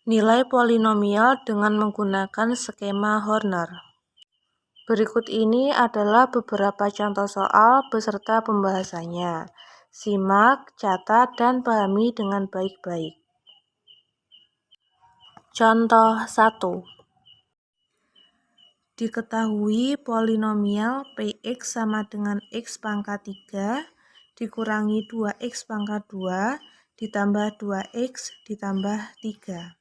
Nilai polinomial dengan menggunakan skema Horner. Berikut ini adalah beberapa contoh soal beserta pembahasannya. Simak, catat, dan pahami dengan baik-baik. Contoh 1. Diketahui polinomial Px sama dengan x pangkat 3 dikurangi 2x pangkat 2 ditambah 2x ditambah 3.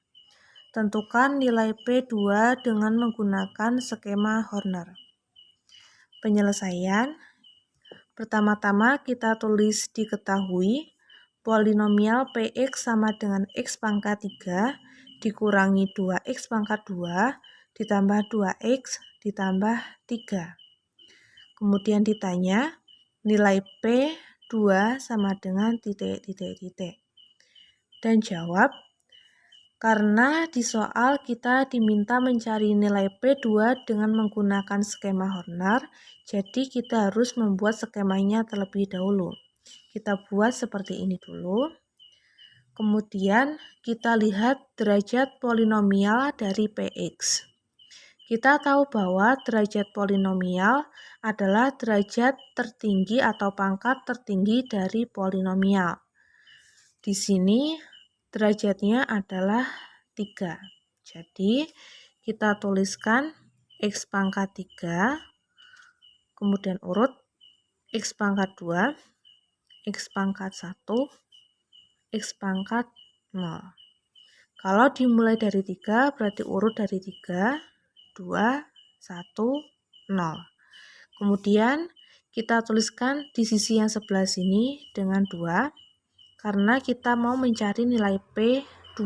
Tentukan nilai P2 dengan menggunakan skema Horner. Penyelesaian. Pertama-tama kita tulis diketahui polinomial Px sama dengan x pangkat 3 dikurangi 2x pangkat 2 ditambah 2x ditambah 3. Kemudian ditanya nilai P2 sama dengan titik. Dan jawab, karena di soal kita diminta mencari nilai P2 dengan menggunakan skema Horner, jadi kita harus membuat skemanya terlebih dahulu. Kita buat seperti ini dulu. Kemudian kita lihat derajat polinomial dari Px. Kita tahu bahwa derajat polinomial adalah derajat tertinggi atau pangkat tertinggi dari polinomial. Di sini derajatnya adalah 3. Jadi kita tuliskan x pangkat 3, kemudian urut x pangkat 2, x pangkat 1, x pangkat 0. Kalau dimulai dari 3 berarti urut dari 3, 2, 1, 0. Kemudian kita tuliskan di sisi yang sebelah sini dengan 2 karena kita mau mencari nilai P2.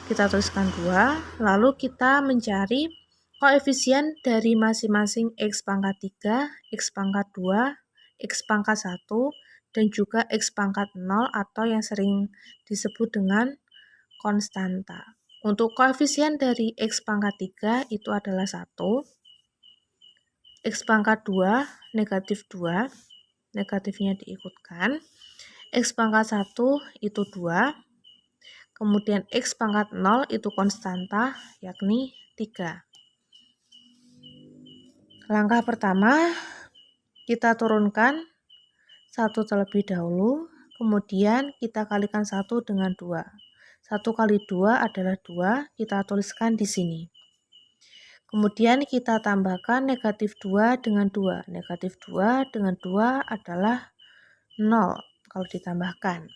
Kita tuliskan 2, lalu kita mencari koefisien dari masing-masing x pangkat 3, x pangkat 2, x pangkat 1, dan juga x pangkat 0 atau yang sering disebut dengan konstanta. Untuk koefisien dari x pangkat 3 itu adalah 1, x pangkat 2 negatif 2, negatifnya diikutkan, x pangkat 1 itu 2, kemudian x pangkat 0 itu konstanta yakni 3. Langkah pertama, kita turunkan 1 terlebih dahulu, kemudian kita kalikan 1 dengan 2. 1 kali 2 adalah 2, kita tuliskan di sini. Kemudian kita tambahkan negatif 2 dengan 2. Negatif 2 dengan 2 adalah 0 kalau ditambahkan.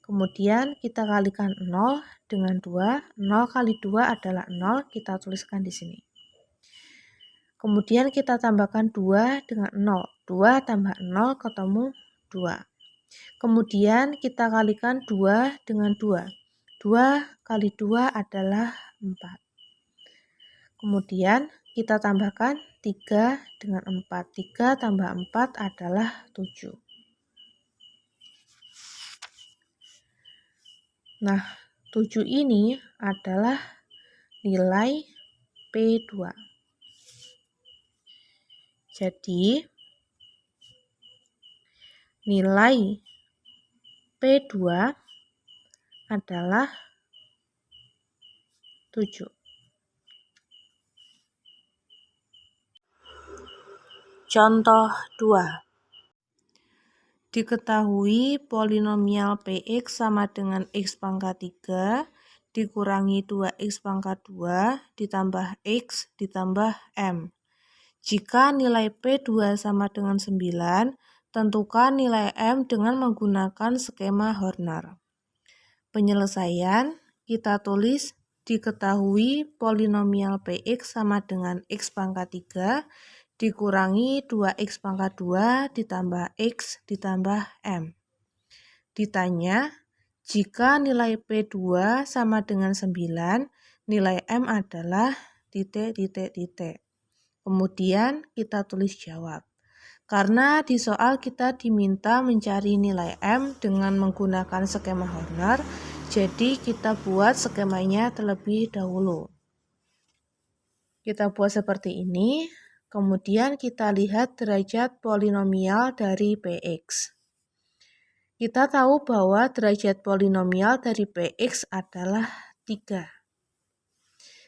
Kemudian kita kalikan 0 dengan 2. 0 kali 2 adalah 0, kita tuliskan di sini. Kemudian kita tambahkan 2 dengan 0. 2 tambah 0 ketemu 2. Kemudian kita kalikan 2 dengan 2. 2 kali 2 adalah 4. Kemudian kita tambahkan 3 dengan 4. 3 tambah 4 adalah 7. Nah, 7 ini adalah nilai P2. Jadi, nilai P2 adalah 7. Contoh 2. Diketahui polinomial Px sama dengan x pangkat 3 dikurangi 2x pangkat 2 ditambah x ditambah m. Jika nilai P2 sama dengan 9, tentukan nilai m dengan menggunakan skema Horner. Penyelesaian, kita tulis diketahui polinomial Px sama dengan x pangkat 3 dikurangi 2x pangkat 2 ditambah x ditambah m. Ditanya, jika nilai P2 sama dengan 9, nilai m adalah titik. Kemudian kita tulis jawab. Karena di soal kita diminta mencari nilai m dengan menggunakan skema Horner, jadi kita buat skemanya terlebih dahulu. Kita buat seperti ini. Kemudian kita lihat derajat polinomial dari Px. Kita tahu bahwa derajat polinomial dari Px adalah 3.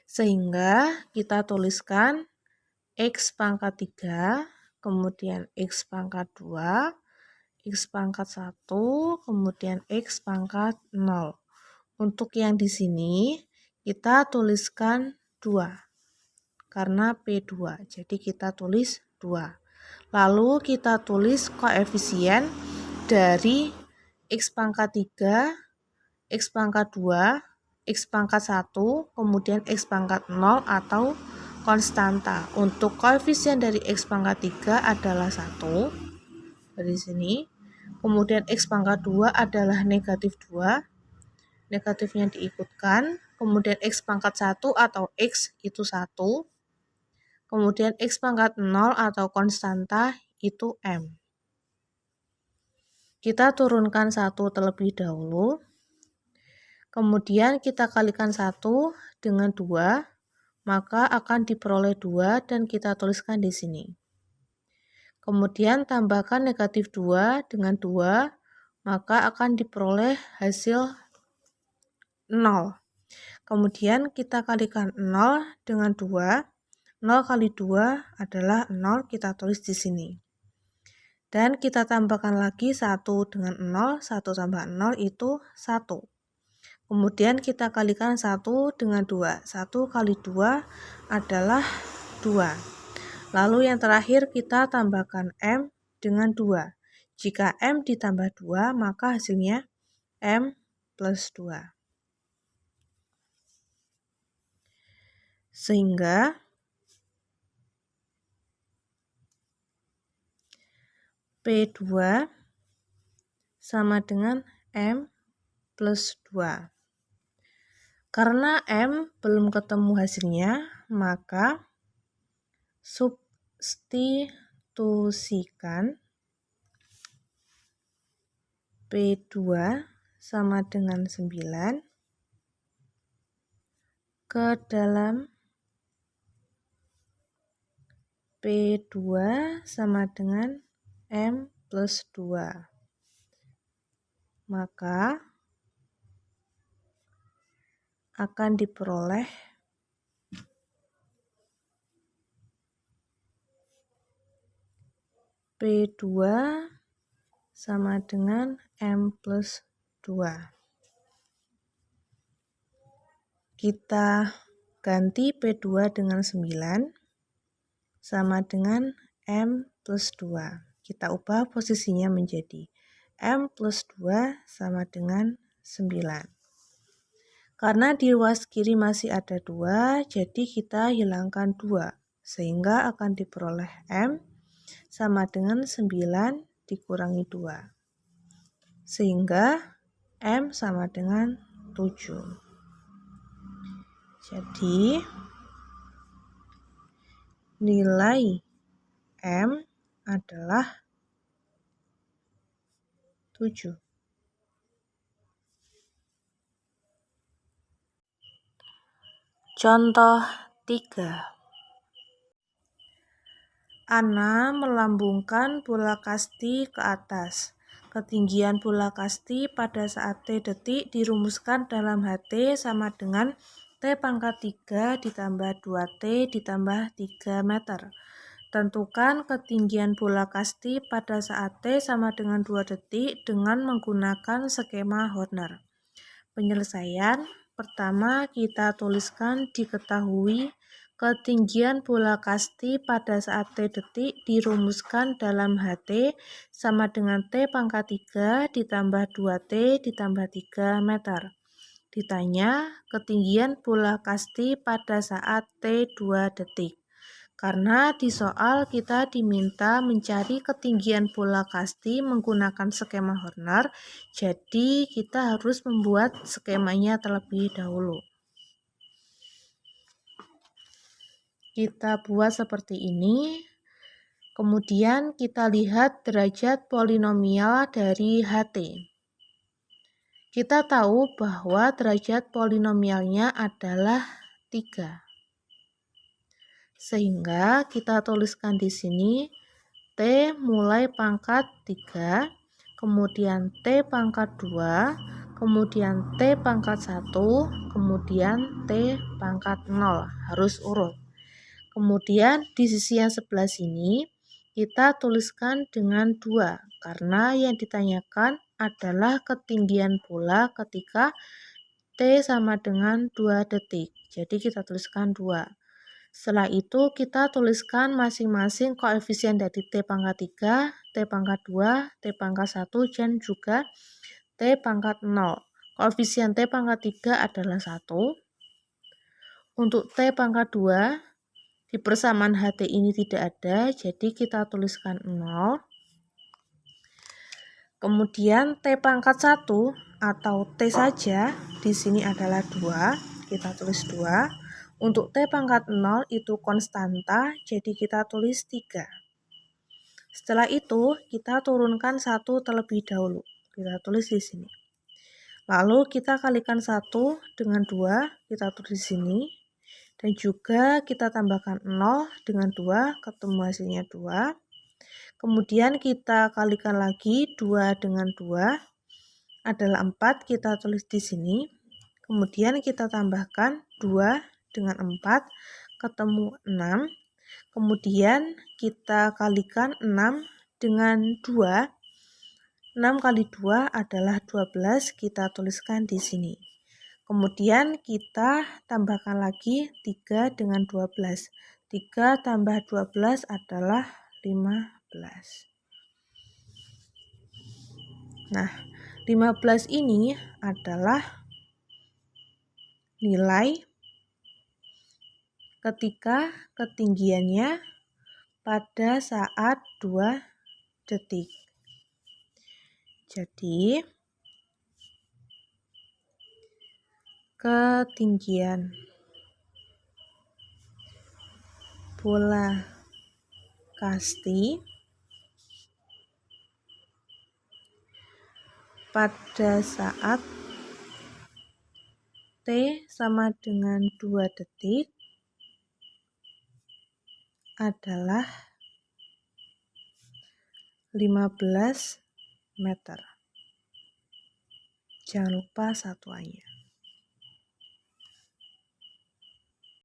Sehingga kita tuliskan X pangkat 3, kemudian X pangkat 2, X pangkat 1, kemudian X pangkat 0. Untuk yang di sini kita tuliskan 2 karena P2, jadi kita tulis 2. Lalu kita tulis koefisien dari X pangkat 3, X pangkat 2, X pangkat 1, kemudian X pangkat 0 atau konstanta. Untuk koefisien dari X pangkat 3 adalah 1, dari sini. Kemudian X pangkat 2 adalah negatif 2, negatifnya diikutkan. Kemudian X pangkat 1 atau X itu 1. Kemudian X pangkat 0 atau konstanta itu M. Kita turunkan 1 terlebih dahulu. Kemudian kita kalikan 1 dengan 2, maka akan diperoleh 2 dan kita tuliskan di sini. Kemudian tambahkan negatif 2 dengan 2, maka akan diperoleh hasil 0. Kemudian kita kalikan 0 dengan 2, 0 kali 2 adalah 0, kita tulis di sini. Dan kita tambahkan lagi 1 dengan 0, 1 tambah 0 itu 1. Kemudian kita kalikan 1 dengan 2, 1 kali 2 adalah 2. Lalu yang terakhir kita tambahkan M dengan 2. Jika M ditambah 2, maka hasilnya M plus 2. Sehingga P2 sama dengan M plus 2. Karena M belum ketemu hasilnya, maka substitusikan P2 sama dengan 9 ke dalam P2 sama dengan M plus 2. Maka akan diperoleh P2 sama dengan M plus 2. Kita ganti P2 dengan 9 sama dengan M plus 2. Kita ubah posisinya menjadi M plus 2 sama dengan 9. Karena di ruas kiri masih ada 2, jadi kita hilangkan 2. Sehingga akan diperoleh M sama dengan 9 dikurangi 2. Sehingga M sama dengan 7. Jadi nilai M adalah 7. Contoh 3. Ana melambungkan bola kasti ke atas. Ketinggian bola kasti pada saat T detik dirumuskan dalam HT sama dengan T pangkat 3 ditambah 2T ditambah 3 meter. Tentukan ketinggian bola kasti pada saat T sama dengan 2 detik dengan menggunakan skema Horner. Penyelesaian pertama kita tuliskan diketahui ketinggian bola kasti pada saat T detik dirumuskan dalam HT sama dengan T pangkat 3 ditambah 2T ditambah 3 meter. Ditanya ketinggian bola kasti pada saat T 2 detik. Karena di soal kita diminta mencari ketinggian bola kasti menggunakan skema Horner, jadi kita harus membuat skemanya terlebih dahulu. Kita buat seperti ini. Kemudian kita lihat derajat polinomial dari HT. Kita tahu bahwa derajat polinomialnya adalah 3. Sehingga kita tuliskan di sini T mulai pangkat 3, kemudian T pangkat 2, kemudian T pangkat 1, kemudian T pangkat 0, harus urut. Kemudian di sisi yang sebelah sini kita tuliskan dengan 2, karena yang ditanyakan adalah ketinggian bola ketika T sama dengan 2 detik. Jadi kita tuliskan 2. Setelah itu kita tuliskan masing-masing koefisien dari T pangkat 3, T pangkat 2, T pangkat 1, dan juga T pangkat 0. Koefisien T pangkat 3 adalah 1. Untuk T pangkat 2, di persamaan HT ini tidak ada, jadi kita tuliskan 0. Kemudian T pangkat 1 atau T saja, di sini adalah 2, kita tulis 2. Untuk T pangkat 0 itu konstanta, jadi kita tulis 3. Setelah itu, kita turunkan 1 terlebih dahulu. Kita tulis di sini. Lalu kita kalikan 1 dengan 2, kita tulis di sini. Dan juga kita tambahkan 0 dengan 2, ketemu hasilnya 2. Kemudian kita kalikan lagi 2 dengan 2 adalah 4, kita tulis di sini. Kemudian kita tambahkan 2 dengan 4, ketemu 6. Kemudian kita kalikan 6 dengan 2. 6 kali 2 adalah 12, kita tuliskan di sini. Kemudian kita tambahkan lagi 3 dengan 12. 3 tambah 12 adalah 15. Nah, 15 ini adalah nilai ketika ketinggiannya pada saat 2 detik. Jadi, ketinggian bola kasti pada saat T sama dengan 2 detik adalah 15 meter. Jangan lupa satuannya.